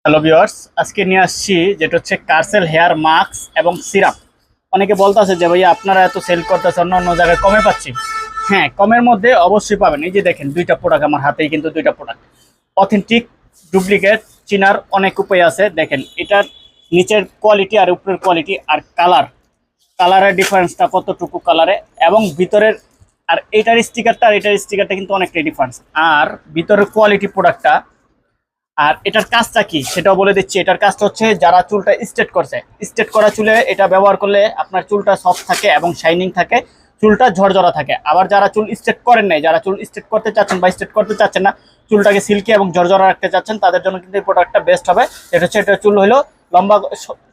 Hello viewers, আজকে নিয়ে আসছি যেটা হচ্ছে কার্সেল হেয়ার মাস্ক এবং সিরাপ। অনেকে বলতেছে যে ভাইয়া আপনারা এত সেল করতেছে, অন্য অন্য জায়গায় কমে পাচ্ছি। হ্যাঁ, কমের মধ্যে অবশ্যই পাবেন। এই যে দেখেন দুইটা প্রোডাক্ট আমার হাতেই, কিন্তু দুইটা প্রোডাক্ট অথেন্টিক, ডুপ্লিকেট চিনার অনেক উপায় আছে। দেখেন এটার নিচের কোয়ালিটি আর উপরের কোয়ালিটি আর কালারের ডিফারেন্সটা কতটুকু কালারে এবং ভিতরের। আর এটার স্টিকারটা কিন্তু অনেকটাই ডিফারেন্স। আর ভিতরের কোয়ালিটি প্রোডাক্টটা আর এটার কাজটা কি সেটাও বলে দিচ্ছি। এটার কাজটা হচ্ছে যারা চুলটা স্ট্রেট করছে, স্ট্রেট করা চুলে এটা ব্যবহার করলে আপনার চুলটা সফট থাকে এবং শাইনিং থাকে, চুলটা ঝরঝরা থাকে। আবার যারা চুল স্ট্রেট করেন নাই, যারা চুল স্ট্রেট করতে চাচ্ছেন বা স্ট্রেট করতে চাচ্ছেন না, চুলটাকে সিল্কি এবং ঝরঝরা রাখতে চাচ্ছেন, তাদের জন্য কিন্তু এই প্রোডাক্টটা বেস্ট হবে। এটা হচ্ছে এটা চুল হলো লম্বা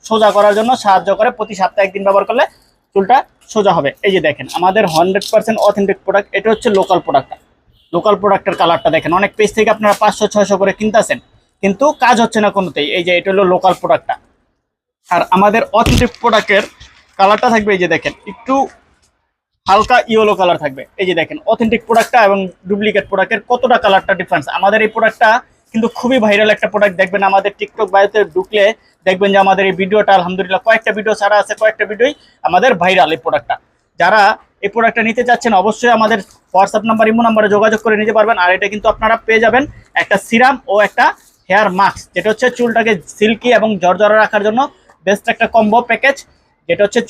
সোজা করার জন্য সাহায্য করে। প্রতি সপ্তাহে একদিন ব্যবহার করলে চুলটা সোজা হবে। এই যে দেখেন আমাদের 100% অথেন্টিক প্রোডাক্ট। এটা হচ্ছে লোকাল প্রোডাক্টের কালারটা দেখেন। অনেক পেজ থেকে আপনারা 500-600 করে কিনতেছেন, কিন্তু কাজ হচ্ছে না কোনোতেই। এই যে এটা হলো লোকাল প্রোডাক্টটা। আর আমাদের অথেন্টিক প্রোডাক্টের কালারটা থাকবে, এই যে দেখেন একটু হালকা ইয়েলো কালার থাকবে। এই যে দেখেন অথেন্টিক প্রোডাক্টটা এবং ডুপ্লিকেট প্রোডাক্টের কতটা কালারটা ডিফারেন্স। আমাদের এই প্রোডাক্টটা কিন্তু খুবই ভাইরাল একটা প্রোডাক্ট। দেখবেন আমাদের টিকটক বায়োতে ঢুকলে দেখবেন যে আমাদের এই ভিডিওটা আলহামদুলিল্লাহ কয়েকটা ভিডিও ছাড়া আছে, কয়েকটা ভিডিওই আমাদের ভাইরাল এই প্রোডাক্টটা। যারা এই প্রোডাক্টটা নিতে চাচ্ছেন অবশ্যই আমাদের হোয়াটসঅ্যাপ নাম্বার, ইমো নাম্বারে যোগাযোগ করে নিতে পারবেন। আর এটা কিন্তু আপনারা পেয়ে যাবেন একটা সিরাম ও একটা হেয়ার মাস্ক, যেটা হচ্ছে চুলটাকে সিল্কি এবং ঝরঝরা রাখার জন্য বেস্ট একটা কম্বো প্যাকেজ। যেটা হচ্ছে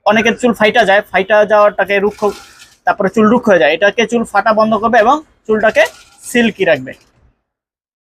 অনেকের চুল ফাইটা যাওয়াটাকে রুক্ষ, তারপরে চুল রুক্ষ হয়ে যায়, এটাকে চুল ফাটা বন্ধ করবে এবং চুলটাকে সিল্কি রাখবে।